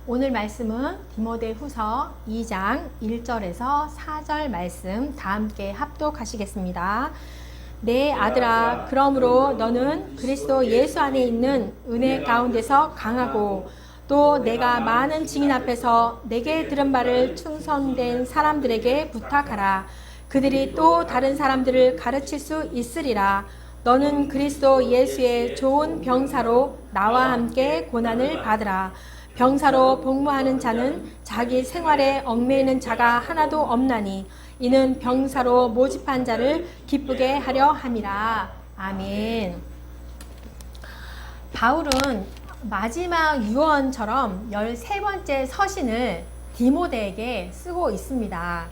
오늘 말씀은 디모데후서 2장 1절에서 4절 말씀 다 함께 합독하시겠습니다. 내 아들아, 그러므로 너는 그리스도 예수 안에 있는 은혜 가운데서 강하고 또 내가 많은 증인 앞에서 내게 들은 바를 충성된 사람들에게 부탁하라. 그들이 또 다른 사람들을 가르칠 수 있으리라. 너는 그리스도 예수의 좋은 병사로 나와 함께 고난을 받으라. 병사로 복무하는 자는 자기 생활에 얽매이는 자가 하나도 없나니 이는 병사로 모집한 자를 기쁘게 하려 함이라. 아멘. 바울은 마지막 유언처럼 13번째 서신을 디모데에게 쓰고 있습니다.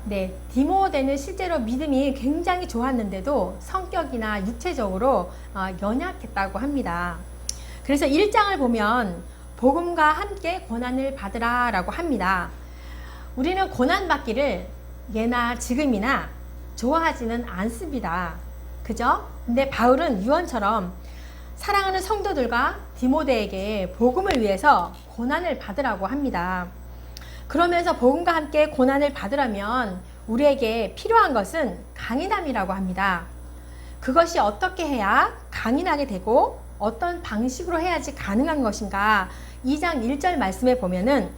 네, 디모데는 실제로 믿음이 굉장히 좋았는데도 성격이나 육체적으로 연약했다고 합니다. 그래서 1장을 보면 복음과 함께 고난을 받으라 라고 합니다. 우리는 고난받기를 예나 지금이나 좋아하지는 않습니다. 그죠? 근데 바울은 유언처럼 사랑하는 성도들과 디모데에게 복음을 위해서 고난을 받으라고 합니다. 그러면서 복음과 함께 고난을 받으려면 우리에게 필요한 것은 강인함이라고 합니다. 그것이 어떻게 해야 강인하게 되고 어떤 방식으로 해야지 가능한 것인가? 2장 1절 말씀에 보면은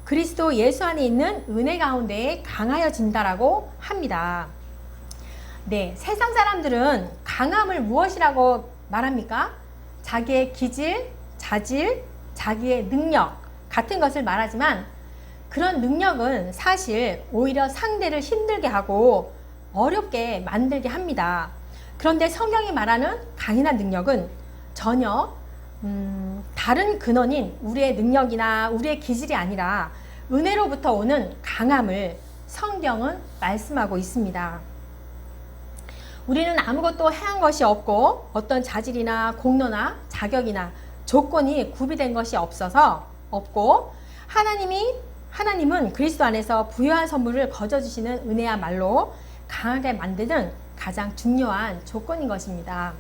그리스도 예수 안에 있는 은혜 가운데에 강하여진다라고 합니다. 네, 세상 사람들은 강함을 무엇이라고 말합니까? 자기의 기질, 자질, 자기의 능력 같은 것을 말하지만 그런 능력은 사실 오히려 상대를 힘들게 하고 어렵게 만들게 합니다. 그런데 성경이 말하는 강인한 능력은 전혀 다른 근원인 우리의 능력이나 우리의 기질이 아니라 은혜로부터 오는 강함을 성경은 말씀하고 있습니다. 우리는 아무것도 행한 것이 없고 어떤 자질이나 공로나 자격이나 조건이 구비된 것이 없고 하나님은 그리스도 안에서 부여한 선물을 거저주시는 은혜야말로 강하게 만드는 가장 중요한 조건인 것입니다.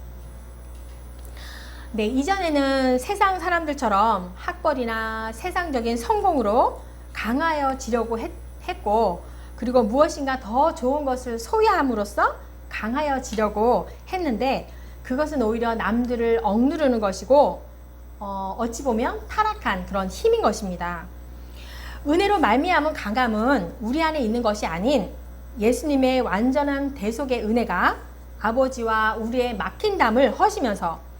네, 이전에는 세상 사람들처럼 학벌이나 세상적인 성공으로 강하여지려고 했고, 그리고 무엇인가 더 좋은 것을 소유함으로써 강하여지려고 했는데 그것은 오히려 남들을 억누르는 것이고 어찌 보면 타락한 그런 힘인 것입니다. 은혜로 말미암은 강함은 우리 안에 있는 것이 아닌 예수님의 완전한 대속의 은혜가 아버지와 우리의 막힌 담을 허시면서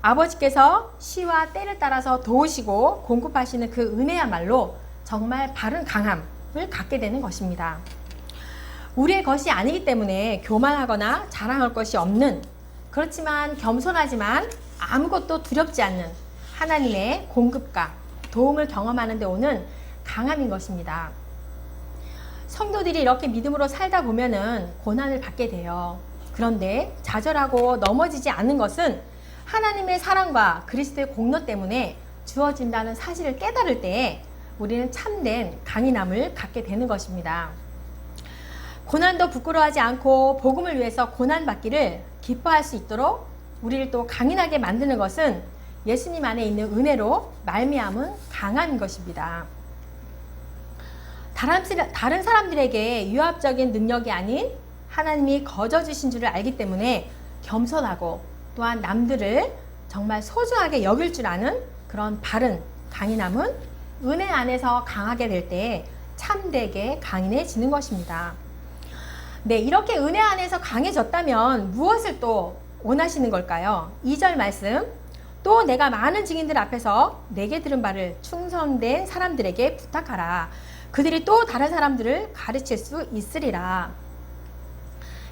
아버지께서 시와 때를 따라서 도우시고 공급하시는 그 은혜야말로 정말 바른 강함을 갖게 되는 것입니다. 우리의 것이 아니기 때문에 교만하거나 자랑할 것이 없는, 그렇지만 겸손하지만 아무것도 두렵지 않는 하나님의 공급과 도움을 경험하는 데 오는 강함인 것입니다. 성도들이 이렇게 믿음으로 살다 보면은 고난을 받게 돼요. 그런데 좌절하고 넘어지지 않는 것은 하나님의 사랑과 그리스도의 공로 때문에 주어진다는 사실을 깨달을 때에 우리는 참된 강인함을 갖게 되는 것입니다. 고난도 부끄러워하지 않고 복음을 위해서 고난받기를 기뻐할 수 있도록 우리를 또 강인하게 만드는 것은 예수님 안에 있는 은혜로 말미암은 강함인 것입니다. 다른 사람들에게 유압적인 능력이 아닌 하나님이 거저주신 줄을 알기 때문에 겸손하고 또한 남들을 정말 소중하게 여길 줄 아는 그런 바른 강인함은 은혜 안에서 강하게 될 때 참되게 강인해지는 것입니다. 네, 이렇게 은혜 안에서 강해졌다면 무엇을 또 원하시는 걸까요? 2절 말씀, 또 내가 많은 증인들 앞에서 내게 들은 바를 충성된 사람들에게 부탁하라. 그들이 또 다른 사람들을 가르칠 수 있으리라.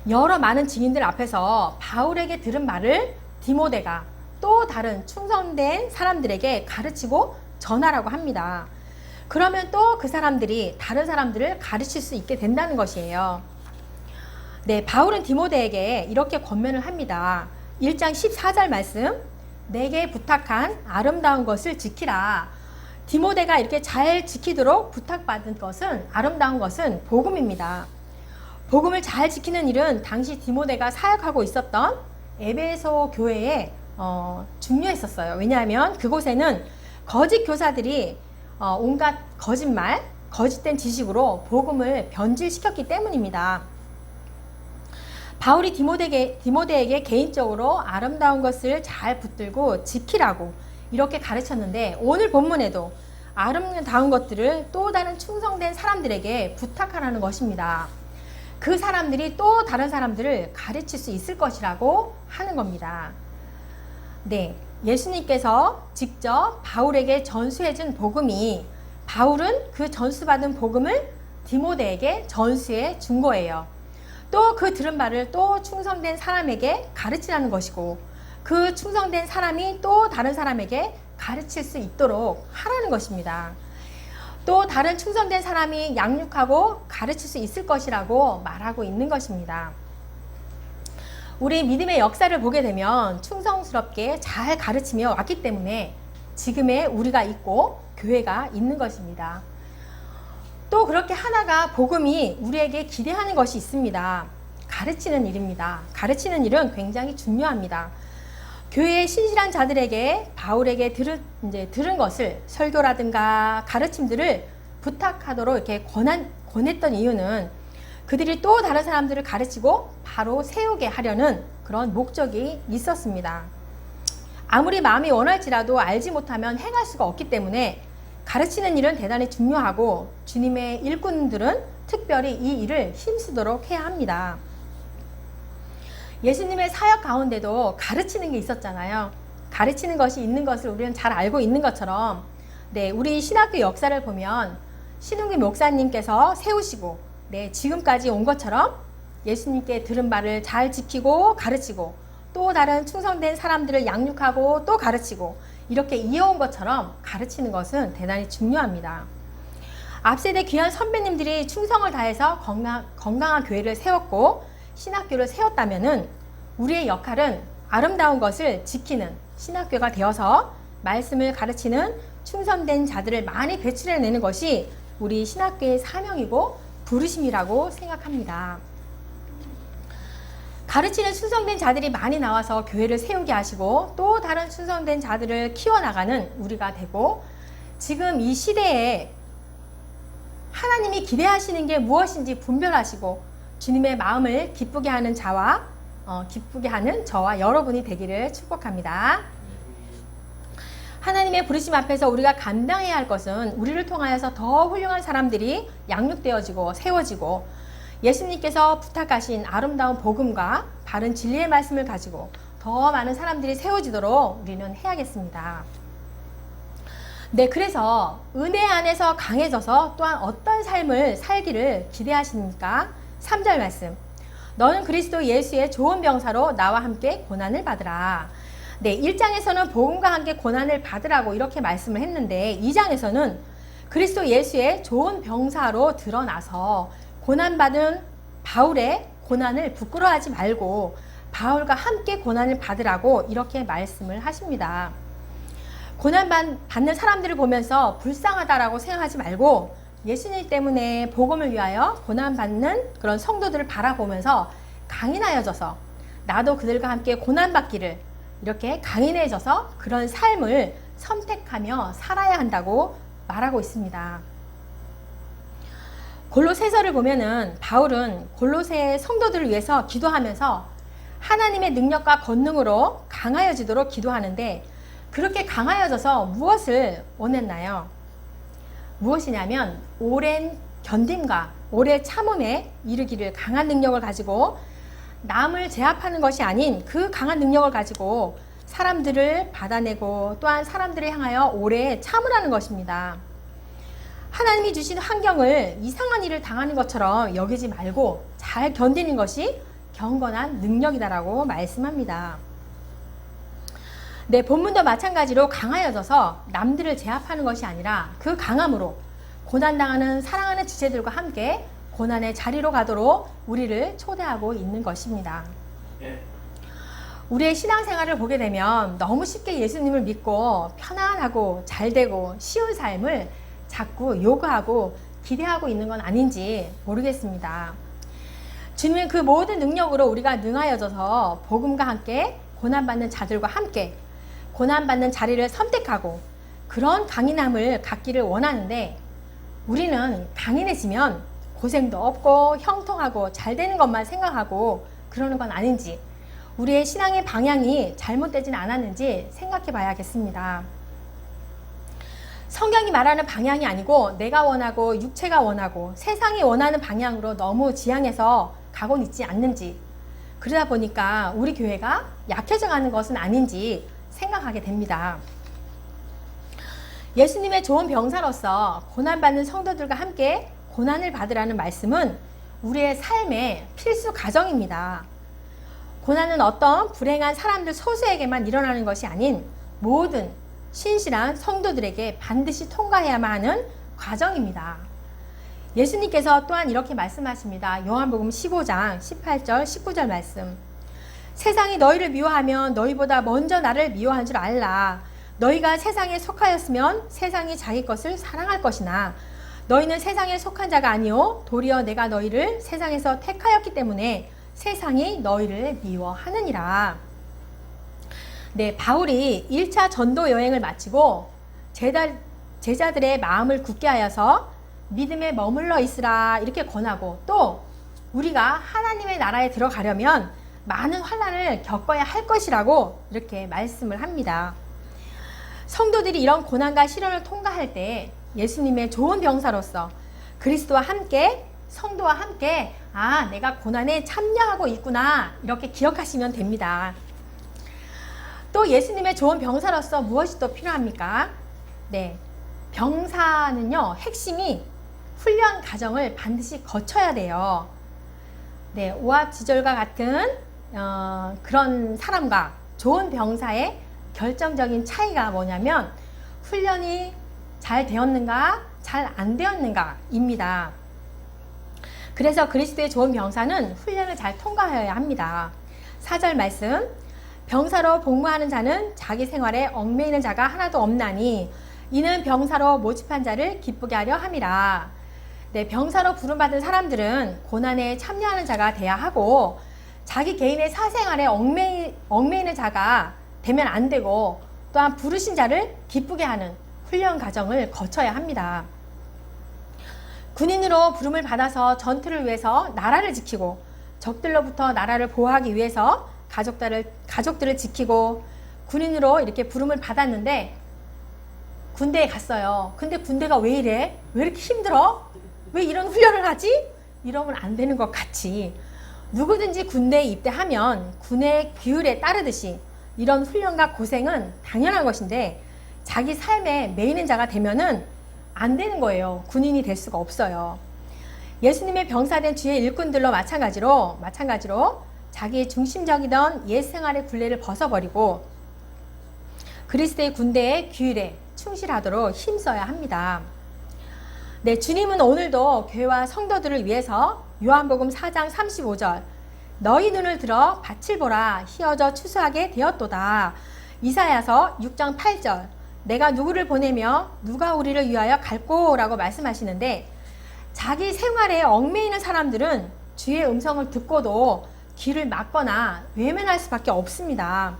여러 많은 증인들 앞에서 바울에게 들은 말을 디모데가 또 다른 충성된 사람들에게 가르치고 전하라고 합니다. 그러면 또 그 사람들이 다른 사람들을 가르칠 수 있게 된다는 것이에요. 네, 바울은 디모데에게 이렇게 권면을 합니다. 1장 14절 말씀, 내게 부탁한 아름다운 것을 지키라. 디모데가 이렇게 잘 지키도록 부탁받은 것은, 아름다운 것은 복음입니다. 복음을 잘 지키는 일은 당시 디모데가 사역하고 있었던 에베소 교회에 중요했었어요. 왜냐하면 그곳에는 거짓 교사들이 온갖 거짓말, 거짓된 지식으로 복음을 변질시켰기 때문입니다. 바울이 디모데에게 개인적으로 아름다운 것을 잘 붙들고 지키라고 이렇게 가르쳤는데, 오늘 본문에도 아름다운 것들을 또 다른 충성된 사람들에게 부탁하라는 것입니다. 그 사람들이 또 다른 사람들을 가르칠 수 있을 것이라고 하는 겁니다. 네, 예수님께서 직접 바울에게 전수해준 복음이, 바울은 그 전수받은 복음을 디모데에게 전수해 준 거예요. 또 그 들은 바를 또 충성된 사람에게 가르치라는 것이고, 그 충성된 사람이 또 다른 사람에게 가르칠 수 있도록 하라는 것입니다. 또 다른 충성된 사람이 양육하고 가르칠 수 있을 것이라고 말하고 있는 것입니다. 우리 믿음의 역사를 보게 되면 충성스럽게 잘 가르치며 왔기 때문에 지금의 우리가 있고 교회가 있는 것입니다. 또 그렇게 하나가 복음이 우리에게 기대하는 것이 있습니다. 가르치는 일입니다. 가르치는 일은 굉장히 중요합니다. 교회의 신실한 자들에게 바울에게 들은 것을, 설교라든가 가르침들을 부탁하도록 이렇게 권했던 이유는 그들이 또 다른 사람들을 가르치고 바로 세우게 하려는 그런 목적이 있었습니다. 아무리 마음이 원할지라도 알지 못하면 행할 수가 없기 때문에 가르치는 일은 대단히 중요하고, 주님의 일꾼들은 특별히 이 일을 힘쓰도록 해야 합니다. 예수님의 사역 가운데도 가르치는 게 있었잖아요. 가르치는 것이 있는 것을 우리는 잘 알고 있는 것처럼, 네, 우리 신학교 역사를 보면 신흥기 목사님께서 세우시고, 네, 지금까지 온 것처럼 예수님께 들은 바를 잘 지키고 가르치고, 또 다른 충성된 사람들을 양육하고 또 가르치고, 이렇게 이어온 것처럼 가르치는 것은 대단히 중요합니다. 앞세대 귀한 선배님들이 충성을 다해서 건강한 교회를 세웠고 신학교를 세웠다면은, 우리의 역할은 아름다운 것을 지키는 신학교가 되어서 말씀을 가르치는 충성된 자들을 많이 배출해내는 것이 우리 신학교의 사명이고 부르심이라고 생각합니다. 가르치는 충성된 자들이 많이 나와서 교회를 세우게 하시고 또 다른 충성된 자들을 키워나가는 우리가 되고, 지금 이 시대에 하나님이 기대하시는 게 무엇인지 분별하시고 주님의 마음을 기쁘게 하는 저와 여러분이 되기를 축복합니다. 하나님의 부르심 앞에서 우리가 감당해야 할 것은 우리를 통하여서 더 훌륭한 사람들이 양육되어지고 세워지고, 예수님께서 부탁하신 아름다운 복음과 바른 진리의 말씀을 가지고 더 많은 사람들이 세워지도록 우리는 해야겠습니다. 네, 그래서 은혜 안에서 강해져서 또한 어떤 삶을 살기를 기대하십니까? 3절 말씀, 너는 그리스도 예수의 좋은 병사로 나와 함께 고난을 받으라. 네, 1장에서는 복음과 함께 고난을 받으라고 이렇게 말씀을 했는데, 2장에서는 그리스도 예수의 좋은 병사로 드러나서 고난받은 바울의 고난을 부끄러워하지 말고 바울과 함께 고난을 받으라고 이렇게 말씀을 하십니다. 고난받는 사람들을 보면서 불쌍하다라고 생각하지 말고, 예수님 때문에 복음을 위하여 고난받는 그런 성도들을 바라보면서 강인하여져서 나도 그들과 함께 고난받기를, 이렇게 강인해져서 그런 삶을 선택하며 살아야 한다고 말하고 있습니다. 골로새서를 보면은 바울은 골로새 성도들을 위해서 기도하면서 하나님의 능력과 권능으로 강하여지도록 기도하는데, 그렇게 강하여져서 무엇을 원했나요? 무엇이냐면 오랜 견딤과 오래 참음에 이르기를, 강한 능력을 가지고 남을 제압하는 것이 아닌 그 강한 능력을 가지고 사람들을 받아내고 또한 사람들을 향하여 오래 참으라는 것입니다. 하나님이 주신 환경을 이상한 일을 당하는 것처럼 여기지 말고 잘 견디는 것이 경건한 능력이다라고 말씀합니다. 네, 본문도 마찬가지로 강하여져서 남들을 제압하는 것이 아니라 그 강함으로 고난당하는 사랑하는 지체들과 함께 고난의 자리로 가도록 우리를 초대하고 있는 것입니다. 우리의 신앙생활을 보게 되면 너무 쉽게 예수님을 믿고 편안하고 잘되고 쉬운 삶을 자꾸 요구하고 기대하고 있는 건 아닌지 모르겠습니다. 주님은 그 모든 능력으로 우리가 능하여져서 복음과 함께 고난받는 자들과 함께 고난받는 자리를 선택하고 그런 강인함을 갖기를 원하는데 우리는 강인해지면 고생도 없고 형통하고 잘 되는 것만 생각하고 그러는 건 아닌지, 우리의 신앙의 방향이 잘못되진 않았는지 생각해 봐야겠습니다. 성경이 말하는 방향이 아니고 내가 원하고 육체가 원하고 세상이 원하는 방향으로 너무 지향해서 가고 있지 않는지, 그러다 보니까 우리 교회가 약해져 가는 것은 아닌지 생각하게 됩니다. 예수님의 좋은 병사로서 고난받는 성도들과 함께 고난을 받으라는 말씀은 우리의 삶의 필수 과정입니다. 고난은 어떤 불행한 사람들 소수에게만 일어나는 것이 아닌 모든 신실한 성도들에게 반드시 통과해야만 하는 과정입니다. 예수님께서 또한 이렇게 말씀하십니다. 요한복음 15장 18절 19절 말씀. 세상이 너희를 미워하면 너희보다 먼저 나를 미워한 줄 알라. 너희가 세상에 속하였으면 세상이 자기 것을 사랑할 것이나 너희는 세상에 속한 자가 아니요 도리어 내가 너희를 세상에서 택하였기 때문에 세상이 너희를 미워하느니라. 네, 바울이 1차 전도 여행을 마치고 제자들의 마음을 굳게 하여서 믿음에 머물러 있으라 이렇게 권하고, 또 우리가 하나님의 나라에 들어가려면 많은 환난을 겪어야 할 것이라고 이렇게 말씀을 합니다. 성도들이 이런 고난과 시련을 통과할 때 예수님의 좋은 병사로서 그리스도와 함께, 성도와 함께 내가 고난에 참여하고 있구나 이렇게 기억하시면 됩니다. 또 예수님의 좋은 병사로서 무엇이 또 필요합니까? 네, 병사는요, 핵심이 훈련 과정을 반드시 거쳐야 돼요. 네, 오합지졸과 같은 그런 사람과 좋은 병사의 결정적인 차이가 뭐냐면 훈련이 잘 되었는가 잘 안 되었는가입니다. 그래서 그리스도의 좋은 병사는 훈련을 잘 통과해야 합니다. 4절 말씀, 병사로 복무하는 자는 자기 생활에 얽매이는 자가 하나도 없나니 이는 병사로 모집한 자를 기쁘게 하려 함이라. 네, 병사로 부름받은 사람들은 고난에 참여하는 자가 돼야 하고 자기 개인의 사생활에 얽매이는 자가 되면 안 되고, 또한 부르신 자를 기쁘게 하는 훈련 과정을 거쳐야 합니다. 군인으로 부름을 받아서 전투를 위해서 나라를 지키고 적들로부터 나라를 보호하기 위해서 가족들을 지키고 군인으로 이렇게 부름을 받았는데 군대에 갔어요. 근데 군대가 왜 이래? 왜 이렇게 힘들어? 왜 이런 훈련을 하지? 이러면 안 되는 것 같이 누구든지 군대에 입대하면 군의 규율에 따르듯이 이런 훈련과 고생은 당연한 것인데 자기 삶에 매이는 자가 되면은 안 되는 거예요. 군인이 될 수가 없어요. 예수님의 병사된 주의 일꾼들로 마찬가지로 자기 중심적이던 옛 생활의 굴레를 벗어버리고 그리스도의 군대의 규율에 충실하도록 힘써야 합니다. 네, 주님은 오늘도 교회와 성도들을 위해서 요한복음 4장 35절 너희 눈을 들어 밭을 보라 희어져 추수하게 되었도다. 이사야서 6장 8절 내가 누구를 보내며 누가 우리를 위하여 갈꼬라고 말씀하시는데, 자기 생활에 얽매이는 사람들은 주의 음성을 듣고도 귀를 막거나 외면할 수밖에 없습니다.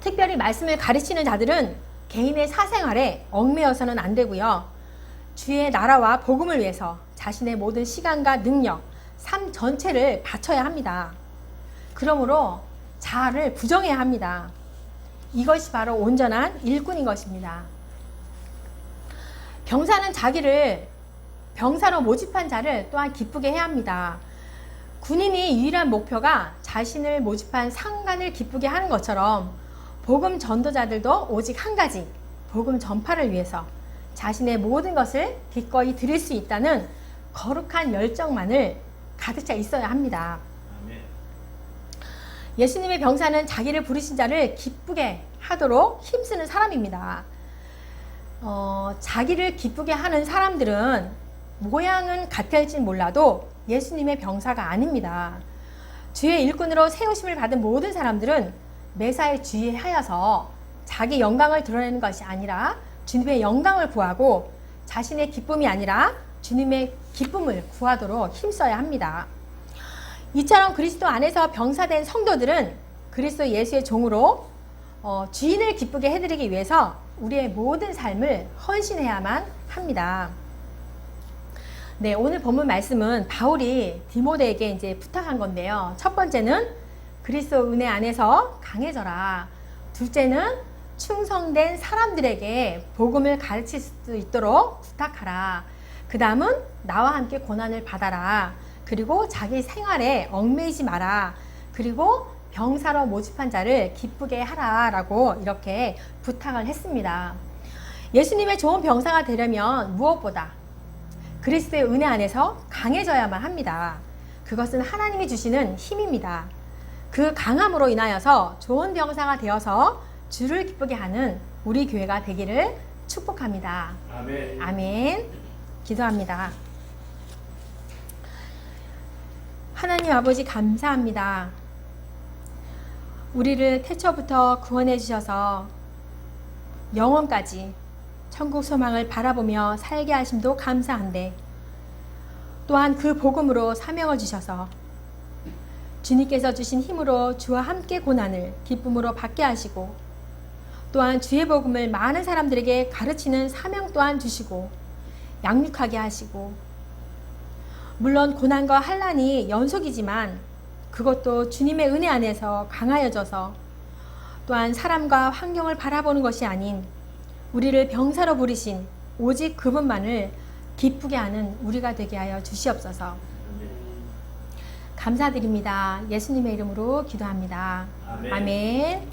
특별히 말씀을 가르치는 자들은 개인의 사생활에 얽매여서는 안 되고요. 주의 나라와 복음을 위해서 자신의 모든 시간과 능력, 삶 전체를 바쳐야 합니다. 그러므로 자아를 부정해야 합니다. 이것이 바로 온전한 일꾼인 것입니다. 병사는 자기를 병사로 모집한 자를 또한 기쁘게 해야 합니다. 군인이 유일한 목표가 자신을 모집한 상관을 기쁘게 하는 것처럼 복음 전도자들도 오직 한 가지, 복음 전파를 위해서 자신의 모든 것을 기꺼이 드릴 수 있다는 거룩한 열정만을 가득 차 있어야 합니다. 예수님의 병사는 자기를 부르신 자를 기쁘게 하도록 힘쓰는 사람입니다. 자기를 기쁘게 하는 사람들은 모양은 같을지 몰라도 예수님의 병사가 아닙니다. 주의 일꾼으로 세우심을 받은 모든 사람들은 매사에 주의하여서 자기 영광을 드러내는 것이 아니라 주님의 영광을 구하고 자신의 기쁨이 아니라 주님의 기쁨을 구하도록 힘써야 합니다. 이처럼 그리스도 안에서 병사된 성도들은 그리스도 예수의 종으로 주인을 기쁘게 해드리기 위해서 우리의 모든 삶을 헌신해야만 합니다. 네, 오늘 본문 말씀은 바울이 디모데에게 이제 부탁한 건데요. 첫 번째는 그리스도 은혜 안에서 강해져라. 둘째는 충성된 사람들에게 복음을 가르칠 수 있도록 부탁하라. 그 다음은 나와 함께 고난을 받아라. 그리고 자기 생활에 얽매이지 마라. 그리고 병사로 모집한 자를 기쁘게 하라 라고 이렇게 부탁을 했습니다. 예수님의 좋은 병사가 되려면 무엇보다 그리스도의 은혜 안에서 강해져야만 합니다. 그것은 하나님이 주시는 힘입니다. 그 강함으로 인하여서 좋은 병사가 되어서 주를 기쁘게 하는 우리 교회가 되기를 축복합니다. 아멘. 아멘. 기도합니다. 하나님 아버지 감사합니다. 우리를 태초부터 구원해 주셔서 영원까지 천국 소망을 바라보며 살게 하심도 감사한데 또한 그 복음으로 사명을 주셔서 주님께서 주신 힘으로 주와 함께 고난을 기쁨으로 받게 하시고 또한 주의 복음을 많은 사람들에게 가르치는 사명 또한 주시고 양육하게 하시고 물론 고난과 환난이 연속이지만 그것도 주님의 은혜 안에서 강하여져서 또한 사람과 환경을 바라보는 것이 아닌 우리를 병사로 부르신 오직 그분만을 기쁘게 하는 우리가 되게 하여 주시옵소서. 감사드립니다. 예수님의 이름으로 기도합니다. 아멘. 아멘.